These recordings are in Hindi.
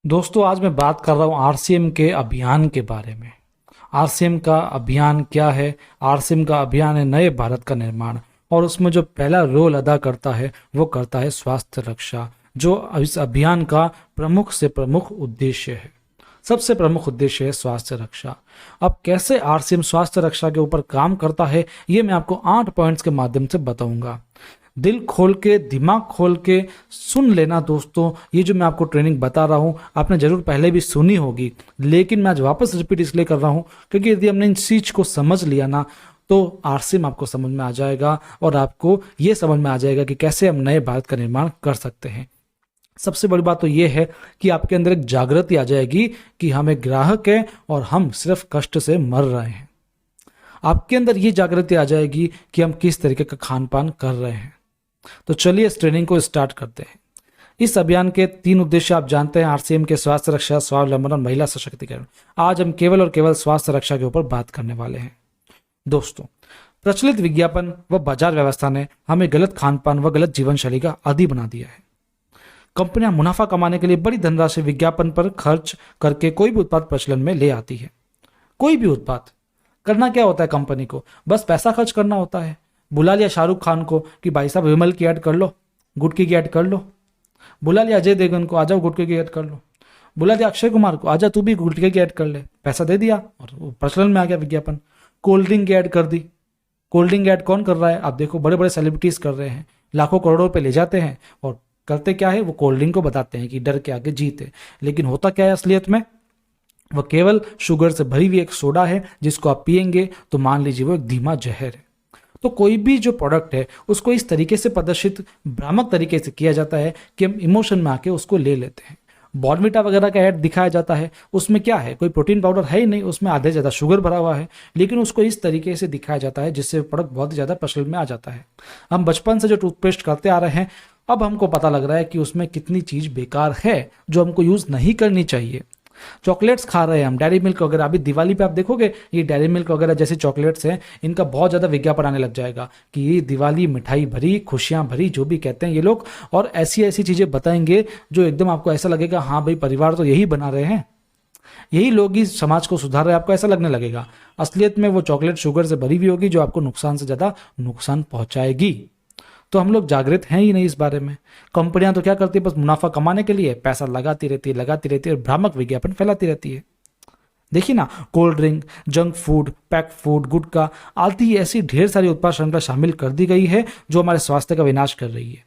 दोस्तों आज मैं बात कर रहा हूँ आरसीएम के अभियान के बारे में। आरसीएम का अभियान क्या है? आरसीएम का अभियान है नए भारत का निर्माण, और उसमें जो पहला रोल अदा करता है वो करता है स्वास्थ्य रक्षा, जो इस अभियान का प्रमुख से प्रमुख उद्देश्य है। सबसे प्रमुख उद्देश्य है स्वास्थ्य रक्षा। अब कैसे आरसीएम स्वास्थ्य रक्षा के ऊपर काम करता है ये मैं आपको 8 पॉइंट्स के माध्यम से बताऊंगा। दिल खोल के, दिमाग खोल के सुन लेना दोस्तों। ये जो मैं आपको ट्रेनिंग बता रहा हूँ आपने जरूर पहले भी सुनी होगी, लेकिन मैं आज वापस रिपीट इसलिए कर रहा हूँ क्योंकि यदि हमने इन चीज को समझ लिया ना तो आरसीएम आपको समझ में आ जाएगा, और आपको ये समझ में आ जाएगा कि कैसे हम नए भारत का निर्माण कर सकते हैं। सबसे बड़ी बात तो ये है कि आपके अंदर एक जागृति आ जाएगी कि हम एक ग्राहक हैं और हम सिर्फ कष्ट से मर रहे हैं। आपके अंदर ये जागृति आ जाएगी कि हम किस तरीके का खान पान कर रहे हैं। तो चलिए इस ट्रेनिंग को स्टार्ट करते हैं। इस अभियान के 3 उद्देश्य आप जानते हैं, आरसीएम के स्वास्थ्य रक्षा, स्वावलंबन और महिला सशक्तिकरण। आज हम केवल और केवल स्वास्थ्य रक्षा के ऊपर बात करने वाले हैं। दोस्तों, प्रचलित विज्ञापन व बाजार व्यवस्था ने हमें गलत खान पान व गलत जीवन शैली का आदी बना दिया है। कंपनियां मुनाफा कमाने के लिए बड़ी धनराशि विज्ञापन पर खर्च करके कोई भी उत्पाद प्रचलन में ले आती है। कोई भी उत्पाद करना क्या होता है कंपनी को? बस पैसा खर्च करना होता है। बुला लिया शाहरुख खान को कि भाई साहब विमल की ऐड कर लो, गुटके की ऐड कर लो। बुला लिया अजय देवगन को, आ जाओ गुटके की ऐड कर लो। बुला लिया अक्षय कुमार को, आजा तू भी गुटके की ऐड कर ले। पैसा दे दिया और वो प्रचलन में आ गया विज्ञापन। कोल्ड ड्रिंक की ऐड कर दी। कोल्ड ड्रिंक ऐड कौन कर रहा है? आप देखो बड़े बड़े सेलिब्रिटीज कर रहे हैं, लाखों करोड़ों पे ले जाते हैं और करते क्या है, वो कोल्ड ड्रिंक को बताते हैं कि डर के आगे जीत है। लेकिन होता क्या है असलियत में? वह केवल शुगर से भरी हुई एक सोडा है जिसको आप पिएंगे तो मान लीजिए वो एक धीमा जहर है। तो कोई भी जो प्रोडक्ट है उसको इस तरीके से प्रदर्शित भ्रामक तरीके से किया जाता है कि हम इमोशन में आके उसको ले लेते हैं। बॉर्नविटा वगैरह का ऐड दिखाया जाता है, उसमें क्या है, कोई प्रोटीन पाउडर है ही नहीं, उसमें आधे ज़्यादा शुगर भरा हुआ है, लेकिन उसको इस तरीके से दिखाया जाता है जिससे प्रोडक्ट बहुत ही ज़्यादा प्रचलन में आ जाता है। हम बचपन से जो टूथपेस्ट करते आ रहे हैं, अब हमको पता लग रहा है कि उसमें कितनी चीज़ बेकार है जो हमको यूज़ नहीं करनी चाहिए। चॉकलेट्स खा रहे हैं हम, डेयरी मिल्क वगैरह। अभी दिवाली पे आप देखोगे ये डेयरी मिल्क वगैरह जैसे चॉकलेट्स हैं, इनका बहुत ज़्यादा विज्ञापन आने लग जाएगा कि ये दिवाली मिठाई भरी, खुशियां भरी, जो भी कहते हैं ये लोग, और ऐसी ऐसी चीज़ें बताएंगे जो एकदम आपको ऐसा लगेगा हाँ भाई परिवार तो यही बना रहे हैं, यही लोग ही समाज को सुधार रहे हैं, आपको ऐसा लगने लगेगा। असलियत में वो चॉकलेट शुगर से भरी हुई होगी जो आपको नुकसान से ज़्यादा नुकसान पहुंचाएगी। तो हम लोग जागृत हैं ही नहीं इस बारे में। कंपनियां तो क्या करती है, बस मुनाफा कमाने के लिए पैसा लगाती रहती है और भ्रामक विज्ञापन फैलाती रहती है। देखिए ना, cold drink, junk food, pack food, गुटखा आदि ऐसी ढेर सारी उत्पाद श्रृंखला शामिल कर दी गई है जो हमारे स्वास्थ्य का विनाश कर रही है।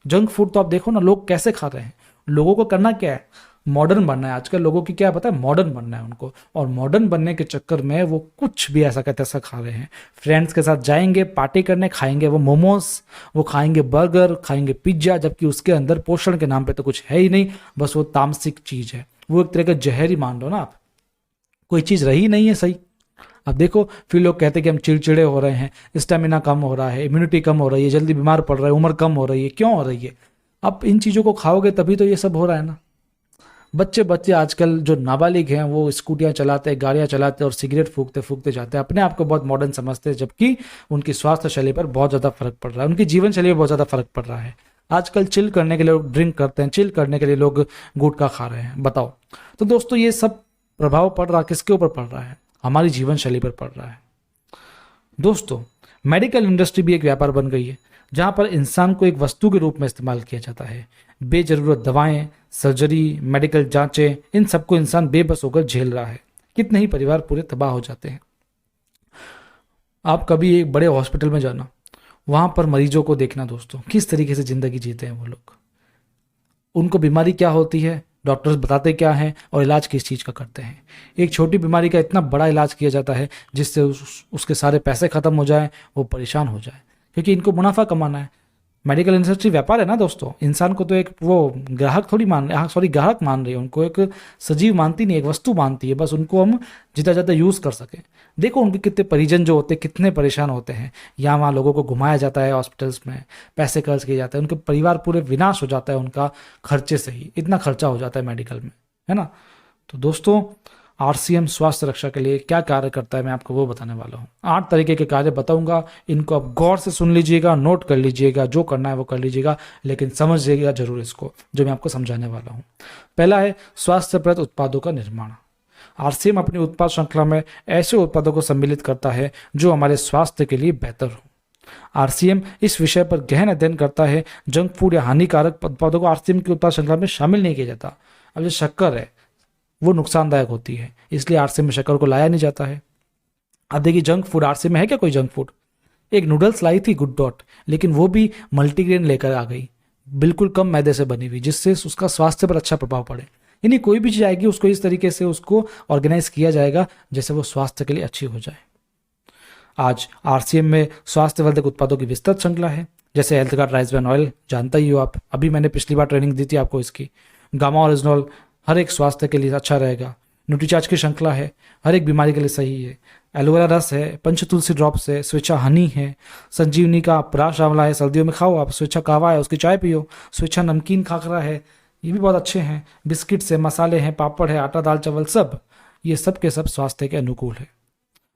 जंक फूड तो आप देखो ना लोग कैसे खा रहे हैं। लोगों को करना क्या है, मॉडर्न बनना है। आजकल लोगों की क्या पता है, मॉडर्न बनना है उनको, और मॉडर्न बनने के चक्कर में वो कुछ भी ऐसा कहते ऐसा खा रहे हैं। फ्रेंड्स के साथ जाएंगे पार्टी करने, खाएंगे वो मोमोज, वो खाएंगे बर्गर, खाएंगे पिज्जा, जबकि उसके अंदर पोषण के नाम पे तो कुछ है ही नहीं, बस वो तामसिक चीज है। वो एक तरह का जहर ही मान लो ना आप, कोई चीज रही नहीं है सही। अब देखो फिर लोग कहते हैं कि हम चिड़चिड़े हो रहे हैं, स्टेमिना कम हो रहा है, इम्यूनिटी कम हो रही है, जल्दी बीमार पड़ रहा है, उम्र कम हो रही है। क्यों हो रही है? अब इन चीज़ों को खाओगे तभी तो ये सब हो रहा है ना। बच्चे बच्चे आजकल जो नाबालिग हैं वो स्कूटियां चलाते हैं, गाड़ियां चलाते हैं और सिगरेट फूकते फूकते जाते हैं, अपने आप को बहुत मॉडर्न समझते हैं, जबकि उनकी स्वास्थ्य शैली पर बहुत ज़्यादा फर्क पड़ रहा है, उनकी जीवन शैली पर बहुत ज़्यादा फर्क पड़ रहा है। आजकल चिल करने के लिए लोग ड्रिंक करते हैं, चिल करने के लिए लोग गुटखा खा रहे हैं। बताओ, तो दोस्तों ये सब प्रभाव पड़ रहा किसके ऊपर पड़ रहा है? हमारी जीवन शैली पर पड़ रहा है। दोस्तों, मेडिकल इंडस्ट्री भी एक व्यापार बन गई है जहां पर इंसान को एक वस्तु के रूप में इस्तेमाल किया जाता है। बेजरूरत दवाएं, सर्जरी, मेडिकल जांचें, इन सबको इंसान बेबस होकर झेल रहा है। कितने ही परिवार पूरे तबाह हो जाते हैं। आप कभी एक बड़े हॉस्पिटल में जाना, वहां पर मरीजों को देखना दोस्तों, किस तरीके से जिंदगी जीते हैं वो लोग। उनको बीमारी क्या होती है, डॉक्टर्स बताते क्या हैं और इलाज किस चीज़ का करते हैं। एक छोटी बीमारी का इतना बड़ा इलाज किया जाता है जिससे उसके सारे पैसे खत्म हो जाए, वो परेशान हो जाए, क्योंकि इनको मुनाफा कमाना है। मेडिकल इंडस्ट्री व्यापार है ना दोस्तों। इंसान को तो एक वो ग्राहक थोड़ी मान रहे, हाँ सॉरी ग्राहक मान रही है, उनको एक सजीव मानती नहीं, एक वस्तु मानती है, बस उनको हम जितना ज़्यादा यूज़ कर सकें। देखो उनके कितने परिजन जो होते हैं कितने परेशान होते हैं। यहाँ वहाँ लोगों को घुमाया जाता है हॉस्पिटल्स में, पैसे खर्च किए जाते हैं, उनके परिवार पूरे विनाश हो जाता है उनका खर्चे से ही, इतना खर्चा हो जाता है मेडिकल में, है ना। तो दोस्तों आरसीएम स्वास्थ्य रक्षा के लिए क्या कार्य करता है मैं आपको वो बताने वाला हूँ। 8 तरीके के कार्य बताऊंगा, इनको आप गौर से सुन लीजिएगा, नोट कर लीजिएगा, जो करना है वो कर लीजिएगा, लेकिन समझिएगा जरूर इसको जो मैं आपको समझाने वाला हूँ। पहला है स्वास्थ्यप्रद उत्पादों का निर्माण। आरसीएम अपनी उत्पाद श्रृंखला में ऐसे उत्पादों को सम्मिलित करता है जो हमारे स्वास्थ्य के लिए बेहतर हो। आरसीएम इस विषय पर गहन अध्ययन करता है। जंक फूड या हानिकारक उत्पादों को आरसीएम की उत्पाद श्रृंखला में शामिल नहीं किया जाता। अब जो शक्कर है वो नुकसानदायक होती है, इसलिए आरसीएम में शक्कर को लाया नहीं जाता है। अब देखिए जंक फूड, आरसीएम में है क्या कोई जंक फूड? एक नूडल्स लाई थी गुड डॉट, लेकिन वो भी मल्टीग्रेन लेकर आ गई, बिल्कुल कम मैदे से बनी हुई, जिससे उसका स्वास्थ्य पर अच्छा प्रभाव पड़े। यानी कोई भी चीज़ आएगी उसको इस तरीके से उसको ऑर्गेनाइज किया जाएगा जैसे वो स्वास्थ्य के लिए अच्छी हो जाए। आज आरसीएम में स्वास्थ्यवर्धक उत्पादों की विस्तृत श्रृंखला है, जैसे health guard rice bran oil, जानता ही हो आप, अभी मैंने पिछली बार ट्रेनिंग दी थी आपको इसकी। गामा ओरिजिनल हर एक स्वास्थ्य के लिए अच्छा रहेगा। न्यूट्रीचार्ज की श्रृंखला है, हर एक बीमारी के लिए सही है। एलोवेरा रस है, पंचतुलसी ड्रॉप्स है, स्वेच्छा हनी है, संजीवनी का प्राश आंवला है, सर्दियों में खाओ आप। स्वेच्छा कावा है, उसकी चाय पियो। स्वेच्छा नमकीन खाखरा है, ये भी बहुत अच्छे हैं। बिस्किट्स है, मसाले हैं, पापड़ है, आटा दाल चावल, सब ये सब के सब स्वास्थ्य के अनुकूल है।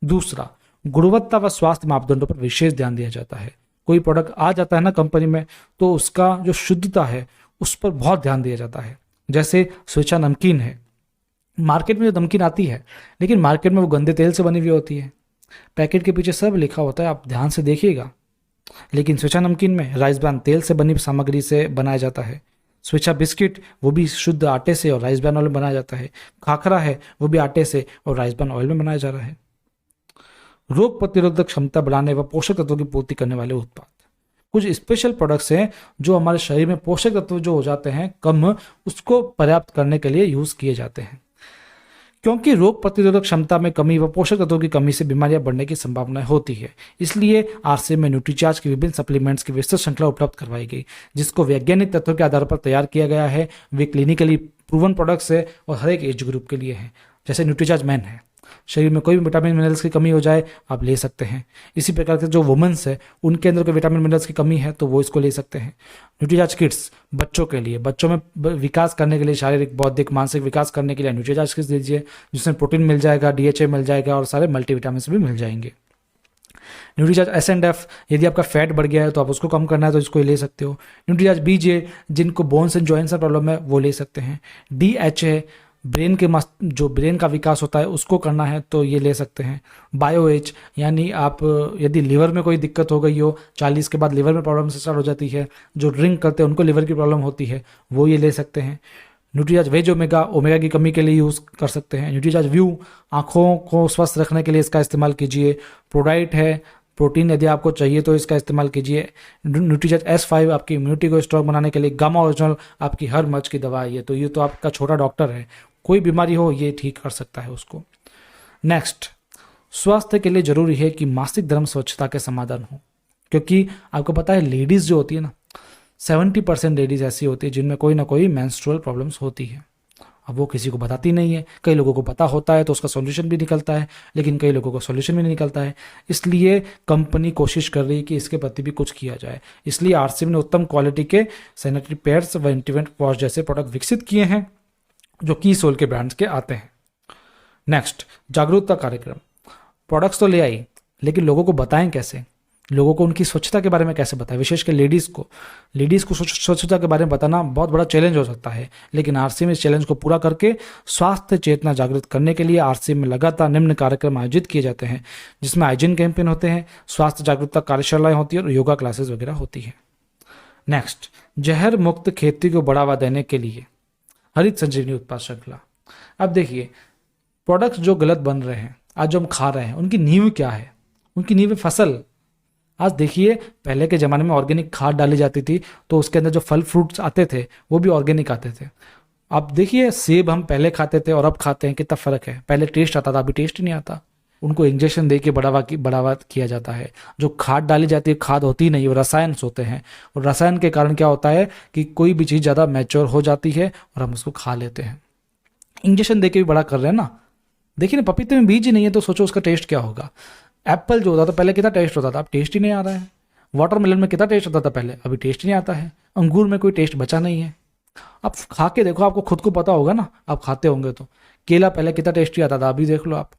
दूसरा, गुणवत्ता व स्वास्थ्य मापदंडों पर विशेष ध्यान दिया जाता है। कोई प्रोडक्ट आ जाता है ना कंपनी में, तो उसका जो शुद्धता है उस पर बहुत ध्यान दिया जाता है। जैसे स्वेच्छा नमकीन है, मार्केट में जो नमकीन आती है, लेकिन मार्केट में वो गंदे तेल से बनी हुई होती है, पैकेट के पीछे सब लिखा होता है, आप ध्यान से देखिएगा। लेकिन स्वेच्छा नमकीन में राइस ब्रान तेल से बनी सामग्री से बनाया जाता है। स्वेच्छा बिस्किट वो भी शुद्ध आटे से और राइस ब्रान ऑयल में बनाया जाता है। खाखरा है वो भी आटे से और राइस ब्रान ऑयल में बनाया जा रहा है। रोग प्रतिरोधक क्षमता बढ़ाने व पोषक तत्वों की पूर्ति करने वाले उत्पाद, कुछ स्पेशल प्रोडक्ट्स हैं जो हमारे शरीर में पोषक तत्व जो हो जाते हैं कम, उसको पर्याप्त करने के लिए यूज किए जाते हैं। क्योंकि रोग प्रतिरोधक क्षमता में कमी व पोषक तत्वों की कमी से बीमारियां बढ़ने की संभावना होती है, इसलिए आरसीएम में न्यूट्रीचार्ज के विभिन्न सप्लीमेंट्स की विस्तृत श्रृंखला उपलब्ध करवाई गई, जिसको वैज्ञानिक तथ्यों के आधार पर तैयार किया गया है। वे क्लिनिकली प्रूवन प्रोडक्ट्स है और हर एक एज ग्रुप के लिए है। जैसे न्यूट्रीचार्ज मैन है, शरीर में कोई भी विटामिन मिनरल्स की कमी हो जाए आप ले सकते हैं। इसी प्रकार से जो वुमेन्स है उनके अंदर कोई विटामिन मिनरल्स की कमी है तो वो इसको ले सकते हैं। न्यूट्रीचार्ज किड्स बच्चों के लिए, बच्चों में विकास करने के लिए, शारीरिक बौद्धिक मानसिक विकास करने के लिए न्यूट्रीचार्ज किड्स दीजिए, जिसमें प्रोटीन मिल जाएगा, डीएचए मिल जाएगा और सारे मल्टीविटामिन भी मिल जाएंगे। न्यूट्रीचार्ज एस&एफ, यदि आपका फैट बढ़ गया है तो आप उसको कम करना है तो इसको ले सकते हो। न्यूट्रीचार्ज बीजे, जिनको बोन्स एंड जॉइंट्स का प्रॉब्लम है वो ले सकते हैं। डीएचए, ब्रेन के जो ब्रेन का विकास होता है उसको करना है तो ये ले सकते हैं। बायोएच, यानी आप यदि लिवर में कोई दिक्कत हो गई हो, 40 के बाद लिवर में प्रॉब्लम स्टार्ट हो जाती है, जो ड्रिंक करते हैं उनको लिवर की प्रॉब्लम होती है, वो ये ले सकते हैं। न्यूट्रीचार्ज वेज ओमेगा की कमी के लिए यूज़ कर सकते हैं। न्यूट्रीचार्ज व्यू, आँखों को स्वस्थ रखने के लिए इसका इस्तेमाल कीजिए। प्रोडाइट है, प्रोटीन यदि आपको चाहिए तो इसका इस्तेमाल कीजिए। न्यूट्रीचार्ज S5 आपकी इम्यूनिटी को स्ट्रॉन्ग बनाने के लिए। गामा ओरिजिनल आपकी हर मर्ज की दवा है, ये तो आपका छोटा डॉक्टर है, कोई बीमारी हो ये ठीक कर सकता है उसको। नेक्स्ट, स्वास्थ्य के लिए जरूरी है कि मासिक धर्म स्वच्छता के समाधान हो, क्योंकि आपको पता है लेडीज जो होती है ना, 70% लेडीज ऐसी होती है जिनमें कोई ना कोई मेंस्ट्रुअल प्रॉब्लम्स होती है। अब वो किसी को बताती नहीं है, कई लोगों को पता होता है तो उसका सॉल्यूशन भी निकलता है, लेकिन कई लोगों को सॉल्यूशन भी नहीं निकलता है। इसलिए कंपनी कोशिश कर रही है कि इसके प्रति भी कुछ किया जाए। इसलिए आरसीएम ने उत्तम क्वालिटी के सैनिटरी पैड्स व इंटीमेट वॉश जैसे प्रोडक्ट विकसित किए हैं जो की सोल के ब्रांड्स के आते हैं। नेक्स्ट, जागरूकता कार्यक्रम। प्रोडक्ट्स तो ले आई, लेकिन लोगों को बताएं कैसे, लोगों को उनकी स्वच्छता के बारे में कैसे बताएं, विशेषकर लेडीज़ को स्वच्छता के बारे में बताना बहुत बड़ा चैलेंज हो सकता है। लेकिन आरसीएम इस चैलेंज को पूरा करके स्वास्थ्य चेतना जागृत करने के लिए आरसीएम में लगातार निम्न कार्यक्रम आयोजित किए जाते हैं, जिसमें हाइजीन कैंपेन होते हैं, स्वास्थ्य जागरूकता कार्यशालाएं होती है और योगा क्लासेस वगैरह होती है। नेक्स्ट, जहर मुक्त खेती को बढ़ावा देने के लिए हरित संजीवनी उत्पाद श्रृंखला। अब देखिए, प्रोडक्ट्स जो गलत बन रहे हैं, आज जो हम खा रहे हैं, उनकी नींव क्या है? उनकी नींव फसल। आज देखिए, पहले के ज़माने में ऑर्गेनिक खाद डाली जाती थी तो उसके अंदर जो फल फ्रूट्स आते थे वो भी ऑर्गेनिक आते थे। अब देखिए, सेब हम पहले खाते थे और अब खाते हैं, कितना फ़र्क है। पहले टेस्ट आता था, अभी टेस्ट ही नहीं आता। उनको इंजेक्शन दे के बढ़ावा किया जाता है। जो खाद डाली जाती है, खाद होती नहीं, वो रसायन होते हैं। और रसायन के कारण क्या होता है कि कोई भी चीज़ ज़्यादा मैच्योर हो जाती है और हम उसको खा लेते हैं। इंजेक्शन दे के भी बड़ा कर रहे हैं ना। देखिए ना, पपीते में बीज ही नहीं है तो सोचो उसका टेस्ट क्या होगा। एप्पल जो होता था पहले कितना टेस्ट होता था, अब टेस्ट ही नहीं आ रहा है। वाटरमेलन में कितना टेस्ट होता था पहले, अभी टेस्ट नहीं आता है। अंगूर में कोई टेस्ट बचा नहीं है। आप खा के देखो, आपको खुद को पता होगा ना, आप खाते होंगे तो। केला पहले कितना टेस्टी आता था, अभी देख लो आप।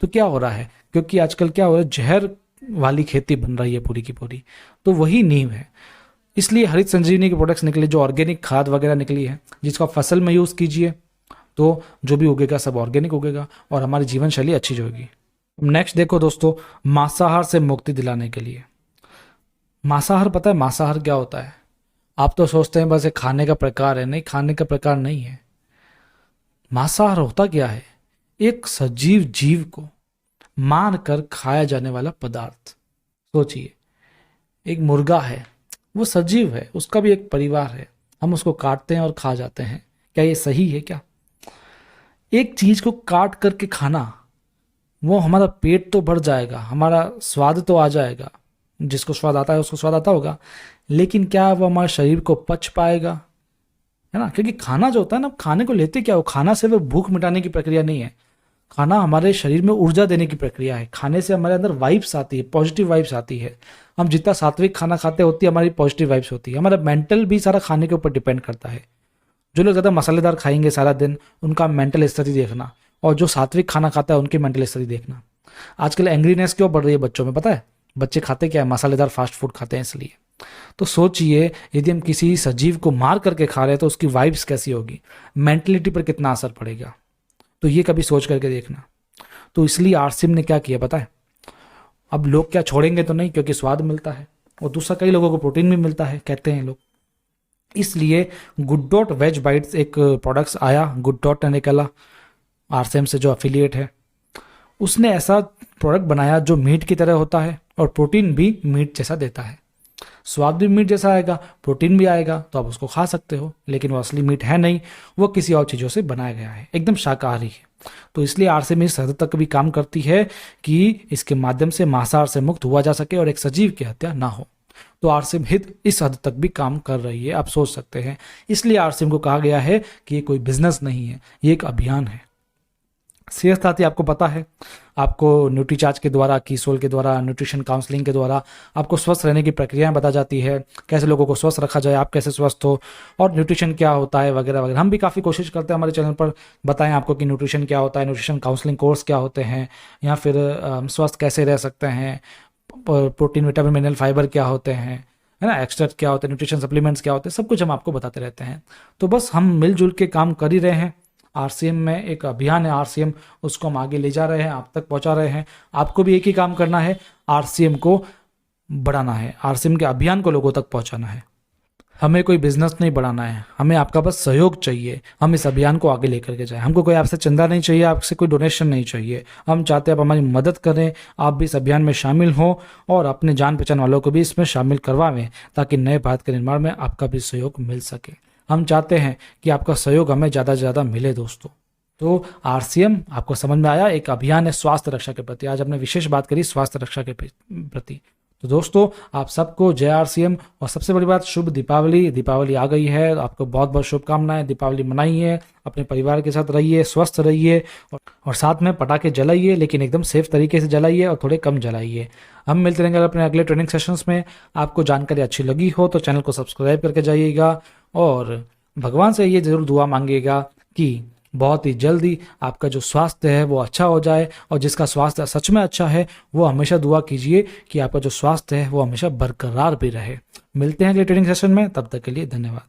तो क्या हो रहा है, क्योंकि आजकल क्या हो रहा है, जहर वाली खेती बन रही है पूरी की पूरी। तो वही नींव है। इसलिए हरित संजीवनी के प्रोडक्ट्स निकले, जो ऑर्गेनिक खाद वगैरह निकली है, जिसका फसल में यूज़ कीजिए तो जो भी उगेगा सब ऑर्गेनिक उगेगा और हमारी जीवन शैली अच्छी होगी। नेक्स्ट देखो दोस्तों, मांसाहार से मुक्ति दिलाने के लिए। मांसाहार, पता है मांसाहार क्या होता है? आप तो सोचते हैं बस एक खाने का प्रकार है, नहीं, खाने का प्रकार नहीं है। मांसाहार होता क्या है? एक सजीव जीव को मार कर खाया जाने वाला पदार्थ। सोचिए, एक मुर्गा है, वो सजीव है, उसका भी एक परिवार है, हम उसको काटते हैं और खा जाते हैं। क्या ये सही है क्या? एक चीज को काट करके खाना, वो हमारा पेट तो भर जाएगा, हमारा स्वाद तो आ जाएगा, जिसको स्वाद आता है उसको स्वाद आता होगा, लेकिन क्या वो हमारे शरीर को पच पाएगा? है ना, क्योंकि खाना जो होता है ना, खाने को लेते क्या हो, खाना सिर्फ भूख मिटाने की प्रक्रिया नहीं है। खाना हमारे शरीर में ऊर्जा देने की प्रक्रिया है। खाने से हमारे अंदर वाइब्स आती है, पॉजिटिव वाइब्स आती है। हम जितना सात्विक खाना खाते होती है, हमारी पॉजिटिव वाइब्स होती है। हमारा मेंटल भी सारा खाने के ऊपर डिपेंड करता है। जो लोग ज़्यादा मसालेदार खाएंगे सारा दिन, उनका मेंटल स्थिति देखना, और जो सात्विक खाना खाता है उनकी मेंटल स्थिति देखना। आजकल एंग्रीनेस क्यों बढ़ रही है बच्चों में, पता है? बच्चे खाते क्या है? मसालेदार फास्ट फूड खाते हैं इसलिए। तो सोचिए, यदि हम किसी सजीव को मार करके खा रहे हैं तो उसकी वाइब्स कैसी होगी, मेंटलिटी पर कितना असर पड़ेगा। तो ये कभी सोच करके देखना। तो इसलिए आरसीएम ने क्या किया पता है? अब लोग क्या छोड़ेंगे तो नहीं, क्योंकि स्वाद मिलता है और दूसरा कई लोगों को प्रोटीन भी मिलता है, कहते हैं लोग। इसलिए गुड डॉट वेज बाइट्स एक प्रोडक्ट्स आया, गुड डॉट ने निकला, आरसीएम से जो अफिलिएट है, उसने ऐसा प्रोडक्ट बनाया जो मीट की तरह होता है और प्रोटीन भी मीट जैसा देता है। स्वाद भी मीट जैसा आएगा, प्रोटीन भी आएगा, तो आप उसको खा सकते हो। लेकिन वो असली मीट है नहीं, वो किसी और चीज़ों से बनाया गया है, एकदम शाकाहारी है। तो इसलिए आरसीएम इस हद तक भी काम करती है कि इसके माध्यम से मांसाहार से मुक्त हुआ जा सके और एक सजीव की हत्या ना हो। तो आरसीएम हित इस हद तक भी काम कर रही है, आप सोच सकते हैं। इसलिए आरसीएम को कहा गया है कि ये कोई बिजनेस नहीं है, ये एक अभियान है। सेहत साथी आपको पता है, आपको न्यूट्रीचार्ज के द्वारा, कीसोल के द्वारा, न्यूट्रिशन काउंसलिंग के द्वारा आपको स्वस्थ रहने की प्रक्रियाएं बता जाती है, कैसे लोगों को स्वस्थ रखा जाए, आप कैसे स्वस्थ हो, और न्यूट्रिशन क्या होता है वगैरह वगैरह। हम भी काफ़ी कोशिश करते हैं हमारे चैनल पर बताएं आपको कि न्यूट्रिशन क्या होता है, न्यूट्रिशन काउंसलिंग कोर्स क्या होते हैं, या फिर स्वस्थ कैसे रह सकते हैं, प्रोटीन विटामिन मिनरल फाइबर क्या होते हैं, है ना, एक्सट्रैक्ट क्या होते हैं, न्यूट्रिशन सप्लीमेंट्स क्या होते हैं, सब कुछ हम आपको बताते रहते हैं। तो बस हम मिलजुल के काम कर ही रहे हैं। आरसीएम में एक अभियान है, आरसीएम, उसको हम आगे ले जा रहे हैं, आप तक पहुंचा रहे हैं। आपको भी एक ही काम करना है, आरसीएम को बढ़ाना है, आरसीएम के अभियान को लोगों तक पहुंचाना है। हमें कोई बिजनेस नहीं बढ़ाना है, हमें आपका बस सहयोग चाहिए, हम इस अभियान को आगे लेकर के जाएं। हमको कोई आपसे चंदा नहीं चाहिए, आपसे कोई डोनेशन नहीं चाहिए। हम चाहते हैं आप हमारी मदद करें, आप भी इस अभियान में शामिल हों और अपने जान पहचान वालों को भी इसमें शामिल करवाएं, ताकि नए भारत के निर्माण में आपका भी सहयोग मिल सके। हम चाहते हैं कि आपका सहयोग हमें ज़्यादा से ज़्यादा मिले दोस्तों। तो आरसीएम आपको समझ में आया, एक अभियान है स्वास्थ्य रक्षा के प्रति। आज हमने विशेष बात करी स्वास्थ्य रक्षा के प्रति। तो दोस्तों, आप सबको जय आरसीएम, और सबसे बड़ी बात, शुभ दीपावली। दीपावली आ गई है, आपको बहुत बहुत शुभकामनाएं। दीपावली मनाइए, अपने परिवार के साथ रहिए, स्वस्थ रहिए, और साथ में पटाखे जलाइए, लेकिन एकदम सेफ तरीके से जलाइए और थोड़े कम जलाइए। हम मिलते रहेंगे अपने अगले ट्रेनिंग सेशंस में। आपको जानकारी अच्छी लगी हो तो चैनल को सब्सक्राइब करके जाइएगा, और भगवान से ये जरूर दुआ मांगिएगा कि बहुत ही जल्दी आपका जो स्वास्थ्य है वो अच्छा हो जाए, और जिसका स्वास्थ्य सच में अच्छा है वो हमेशा दुआ कीजिए कि आपका जो स्वास्थ्य है वो हमेशा बरकरार भी रहे। मिलते हैं अगले ट्रेनिंग सेशन में, तब तक के लिए धन्यवाद।